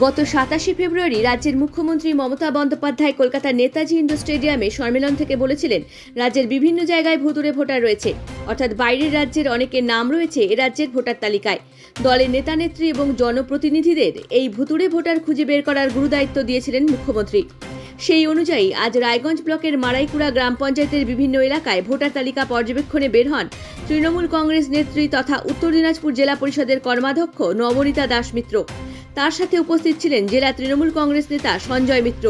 গত 27 ফেব্রুয়ারি রাজ্যের মুখ্যমন্ত্রী মমতা বন্দ্যোপাধ্যায় কলকাতার নেতাজি ইন্ডোর স্টেডিয়ামে সম্মেলন থেকে বলেছিলেন, রাজ্যের বিভিন্ন জায়গায় ভুতুড়ে ভোটার রয়েছে, অর্থাৎ বাইরের রাজ্যের অনেকের নাম রয়েছে এ রাজ্যের ভোটার তালিকায়। দলের নেতানেত্রী এবং জনপ্রতিনিধিদের এই ভুতুড়ে ভোটার খুঁজে বের করার গুরুদায়িত্ব দিয়েছিলেন মুখ্যমন্ত্রী। সেই অনুযায়ী আজ রায়গঞ্জ ব্লকের মারাইকুড়া গ্রাম পঞ্চায়েতের বিভিন্ন এলাকায় ভোটার তালিকা পর্যবেক্ষণে বের হন তৃণমূল কংগ্রেস নেত্রী তথা উত্তর দিনাজপুর জেলা পরিষদের কর্মাধ্যক্ষ নবনীতা দাস মিত্র। তার সাথে উপস্থিত ছিলেন জেলা তৃণমূল কংগ্রেস নেতা সঞ্জয় মিত্র।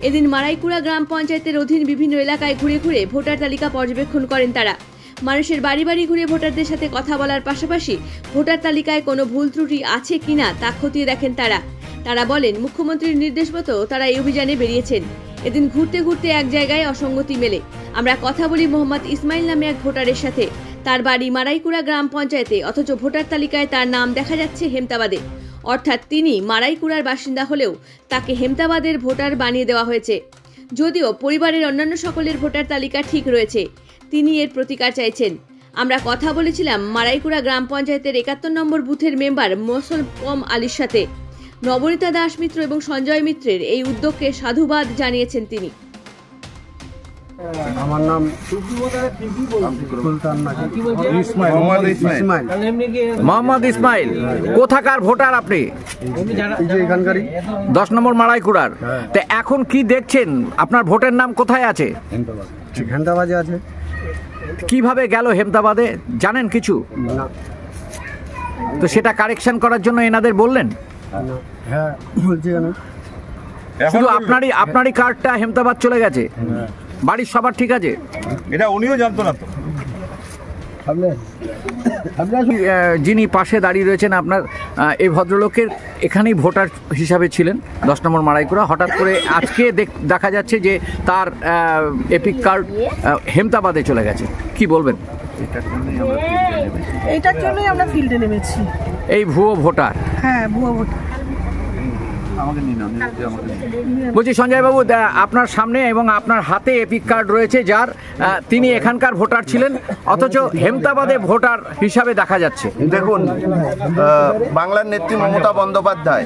এদিন মারাইকুড়া গ্রাম পঞ্চায়েতের অধীন বিভিন্ন এলাকায় ঘুরে ঘুরে ভোটার তালিকা পর্যবেক্ষণ করেন তারা। মানুষের বাড়ি বাড়ি ঘুরে ভোটারদের সাথে কথা বলার পাশাপাশি ভোটার তালিকায় কোনো ভুল ত্রুটি আছে কিনা তা খতিয়ে দেখেন তারা বলেন, মুখ্যমন্ত্রীর নির্দেশ মতো তারা এই অভিযানে বেরিয়েছেন। এদিন ঘুরতে ঘুরতে এক জায়গায় অসঙ্গতি মেলে। আমরা কথা বলি মোহাম্মদ ইসমাইল নামে এক ভোটারের সাথে। তার বাড়ি মারাইকুড়া গ্রাম পঞ্চায়েতে, অথচ ভোটার তালিকায় তার নাম দেখা যাচ্ছে হেমতাবাদে। অর্থাৎ তিনি মারাইকুড়ার বাসিন্দা হলেও তাকে হেমতাবাদের ভোটার বানিয়ে দেওয়া হয়েছে। যদিও পরিবারের অন্যান্য সকলের ভোটার তালিকা ঠিক রয়েছে, তিনি এর প্রতিকার চাইছেন। আমরা কথা বলেছিলাম মারাইকুড়া গ্রাম পঞ্চায়েতের 71 নম্বর বুথের মেম্বার মোসলম আলীর সাথে। নবনীতা দাস মিত্র এবং সঞ্জয় মিত্রের এই উদ্যোগকে সাধুবাদ জানিয়েছেন তিনি। আমার নাম মোহাম্মদ ইসমাইল। কোথাকার ভোটার আপনি? এখানকারই 10 নম্বর মারাইকুড়ার। তো এখন কি দেখছেন, আপনার ভোটের নাম কোথায় আছে? হেমতাবাদে আছে। কিভাবে গেল হেমতাবাদে জানেন কিছু? না। তো সেটা কারেকশন করার জন্য এনাদের বললেন? হ্যাঁ বলছি। শুধু আপনারই কার্ডটা হেমতাবাদ চলে গেছে? বাড়ির সবার ঠিক আছে? এটা উনিও জানতো না তো। যিনি পাশে দাঁড়িয়ে রয়েছেন আপনার, এই ভদ্রলোকের এখানেই ভোটার হিসাবে ছিলেন 10 নম্বর মারাইকুড়া। হঠাৎ করে আজকে দেখা যাচ্ছে যে তার এপিক কার্ড হেমতাবাদে চলে গেছে। কি বলবেন? এইটার জন্যই আমরা ফিল্ডে নেমেছি। এই ভুয়ো ভোটার? হ্যাঁ, ভুয়ো ভোটার। বলছি সঞ্জয়বাবু, আপনার সামনে এবং আপনার হাতে এপিক কার্ড রয়েছে যার, তিনি এখানকার ভোটার ছিলেন, অথচ হেমতাবাদে ভোটার হিসাবে দেখা যাচ্ছে। দেখুন, বাংলার নেত্রী মমতা বন্দ্যোপাধ্যায়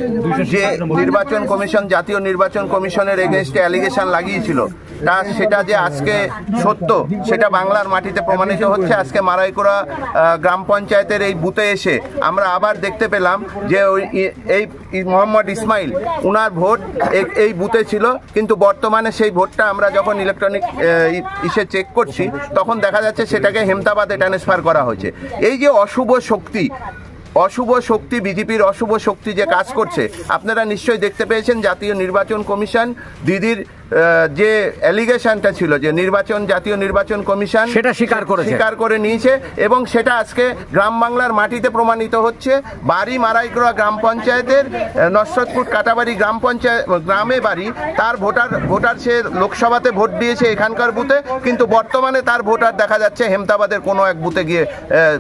যে নির্বাচন কমিশন, জাতীয় নির্বাচন কমিশনের এগেনস্টে অ্যালিগেশন লাগিয়েছিল, সেটা যে আজকে সত্য সেটা বাংলার মাটিতে প্রমাণিত হচ্ছে। আজকে মারাইকুড়া গ্রাম পঞ্চায়েতের এই বুথে এসে আমরা আবার দেখতে পেলাম যে এই মোহাম্মদ ইসমাইল, উনার ভোট এই বুথে ছিল, কিন্তু বর্তমানে সেই ভোটটা আমরা যখন ইলেকট্রনিক ইসে চেক করছি তখন দেখা যাচ্ছে সেটাকে হেমতাবাদে ট্রান্সফার করা হয়েছে। এই যে অশুভ শক্তি, বিজেপির অশুভ শক্তি যে কাজ করছে, আপনারা নিশ্চয়ই দেখতে পেয়েছেন জাতীয় নির্বাচন কমিশন দিদির যে অ্যালিগেশনটা ছিল যে জাতীয় নির্বাচন কমিশন সেটা স্বীকার করে নিয়েছে, এবং সেটা আজকে গ্রাম বাংলার মাটিতে প্রমাণিত হচ্ছে। বাড়ি মারাইকুড়া গ্রাম পঞ্চায়েতের নসরতপুর কাটাবাড়ি গ্রামে বাড়ি, তার ভোটার সে লোকসভাতে ভোট দিয়েছে এখানকার বুথে, কিন্তু বর্তমানে তার ভোটার দেখা যাচ্ছে হেমতাবাদের কোনো এক বুথে গিয়ে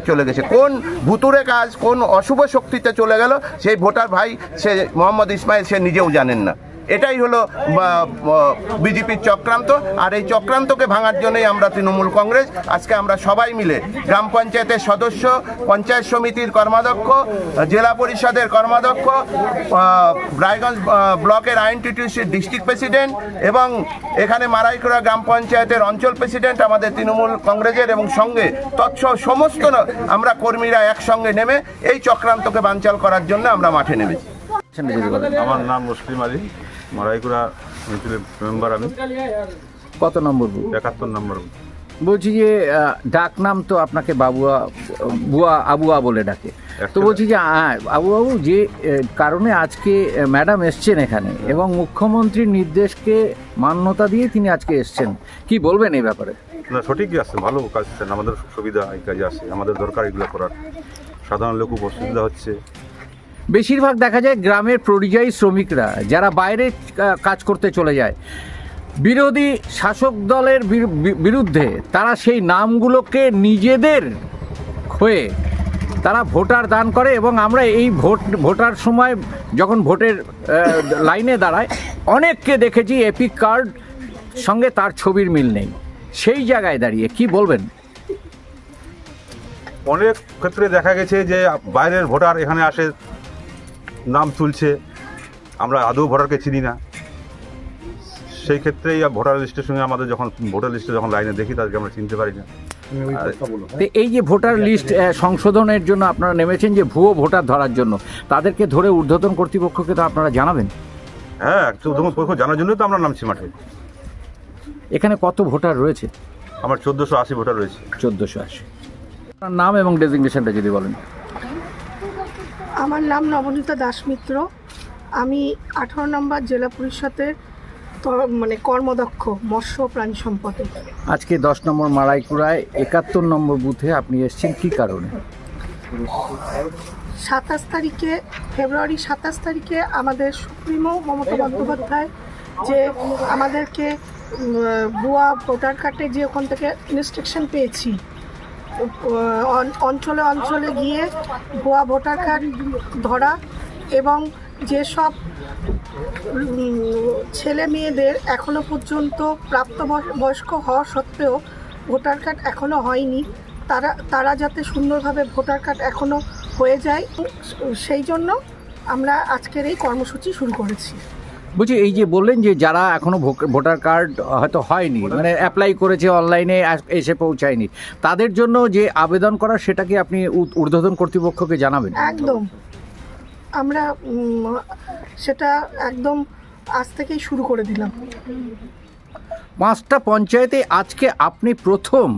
চলে গেছে। কোন ভুতুরে কাজ, কোন অশুভ শক্তিতে চলে গেল সেই ভোটার ভাই, সে মোহাম্মদ ইসমাইল, সে নিজেও জানেন না। এটাই হলো বিজেপির চক্রান্ত। আর এই চক্রান্তকে ভাঙার জন্যই আমরা তৃণমূল কংগ্রেস আজকে আমরা সবাই মিলে গ্রাম পঞ্চায়েতের সদস্য, পঞ্চায়েত সমিতির কর্মাধ্যক্ষ, জেলা পরিষদের কর্মাধ্যক্ষ, রায়গঞ্জ ব্লকের আইএনটিটিউসির ডিস্ট্রিক্ট প্রেসিডেন্ট এবং এখানে মারাইকুড়া গ্রাম পঞ্চায়েতের অঞ্চল প্রেসিডেন্ট আমাদের তৃণমূল কংগ্রেসের, এবং সঙ্গে তৎসহ সমস্ত আমরা কর্মীরা একসঙ্গে নেমে এই চক্রান্তকে বানচাল করার জন্য আমরা মাঠে নেমেছি। আমার নাম মুসলিম আলী, মারাইকুড়া মেম্বার আমি। কত নম্বর? 71 নম্বর। বলছি যে ডাক নাম তো আপনাকে আবুয়া বলে ডাকে, তো বলছি যে আবু যে কারণে আজকে ম্যাডাম এসছেন এখানে এবং মুখ্যমন্ত্রীর নির্দেশকে মান্যতা দিয়ে তিনি আজকে এসছেন, কি বলবেন এই ব্যাপারে? না, সঠিকই আছে, ভালো কাজ, আমাদের সুবিধা এই কাজে আছে, আমাদের দরকার এগুলো করার। সাধারণ লোক অসুবিধা হচ্ছে। বেশিরভাগ দেখা যায় গ্রামের পরিযায়ী শ্রমিকরা যারা বাইরে কাজ করতে চলে যায়, বিরোধী শাসক দলের বিরুদ্ধে তারা সেই নামগুলোকে নিজেদের হয়ে তারা ভোটার দান করে, এবং আমরা এই ভোটার সময় যখন ভোটের লাইনে দাঁড়ায় অনেককে দেখেছি এপিক কার্ড সঙ্গে তার ছবির মিল নেই। সেই জায়গায় দাঁড়িয়ে কি বলবেন? অনেক ক্ষেত্রে দেখা গেছে যে বাইরের ভোটার এখানে আসে, নাম তুলছে, আমরা আদৌ ভোটারকে চিনি না। সেই ক্ষেত্রেই ভোটার লিস্টের সঙ্গে আমাদের যখন ভোটার লিস্টে যখন লাইনে দেখি তাদেরকে আমরা চিনতে পারি না। তো এই যে ভোটার লিস্ট সংশোধনের জন্য আপনারা নেমেছেন যে ভুয়ো ভোটার ধরার জন্য, তাদেরকে ধরে ঊর্ধ্বতন কর্তৃপক্ষকে তো আপনারা জানাবেন। হ্যাঁ, ঊর্ধ্বতন জানার জন্যই তো আমরা নামছি মাঠে। এখানে কত ভোটার রয়েছে? আমার 1480 ভোটার রয়েছে। 1480। আপনার নাম এবং ডেজিগনেশনটা যদি বলেন। আমার নাম নবনীতা দাস মিত্র। আমি 18 নম্বর জেলা পরিষদের কর্মদক্ষ মৎস্য প্রাণী সম্পদে। আজকে 10 নম্বর মারাইকুড়ায় 71 নম্বর বুথে আপনি এসেছেন কি কারণে? ফেব্রুয়ারি 27 তারিখে আমাদের সুপ্রিমো মমতা বন্দ্যোপাধ্যায় যে আমাদেরকে ভুয়া ভোটার কার্ডে যে ওখান থেকে ইনস্ট্রাকশন পেয়েছি, অঞ্চলে অঞ্চলে গিয়ে ভুয়া ভোটার কার্ড ধরা এবং যেসব ছেলে মেয়েদের এখনো পর্যন্ত প্রাপ্তবয়স্ক হওয়া সত্ত্বেও ভোটার কার্ড এখনো হয়নি, তারা যাতে সুন্দরভাবে ভোটার কার্ড এখনো হয়ে যায়, সেই জন্য আমরা আজকের এই কর্মসূচি শুরু করেছি। বলছি, এই যে বললেন যে যারা এখনো ভোটার কার্ড হয়তো হয়নি, মানে অ্যাপ্লাই করেছে অনলাইনে এসে পৌঁছায়নি, তাদের জন্য যে আবেদন করা সেটা কি আপনি ঊর্ধ্বতন কর্তৃপক্ষকে জানাবেন? একদম, আমরা সেটা একদম আজ থেকেই শুরু করে দিলাম। 5টা পঞ্চায়েতে আজকে আপনি প্রথম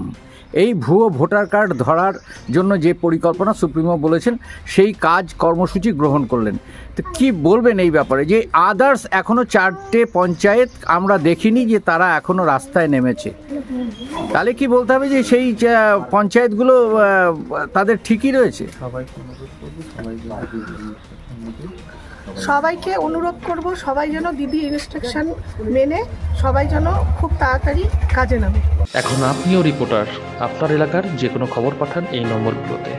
এই ভুয়ো ভোটার কার্ড ধরার জন্য যে পরিকল্পনা সুপ্রিমো বলেছেন সেই কাজ কর্মসূচি গ্রহণ করলেন। তো কি বলবেন এই ব্যাপারে যে আদার্স এখনো 4টে পঞ্চায়েত আমরা দেখিনি যে তারা এখনো রাস্তায় নেমেছে? তাহলে কি বলতে হবে যে সেই পঞ্চায়েতগুলো তাদের ঠিকই রয়েছে? সবাইকে অনুরোধ করব, সবাই যেন দিদি ইনস্ট্রাকশন মেনে সবাই যেন খুব তাড়াতাড়ি কাজে নামে। এখন আপনিও রিপোর্টার, আপনার এলাকার যে কোনো খবর পাঠান এই নম্বরগুলোতে।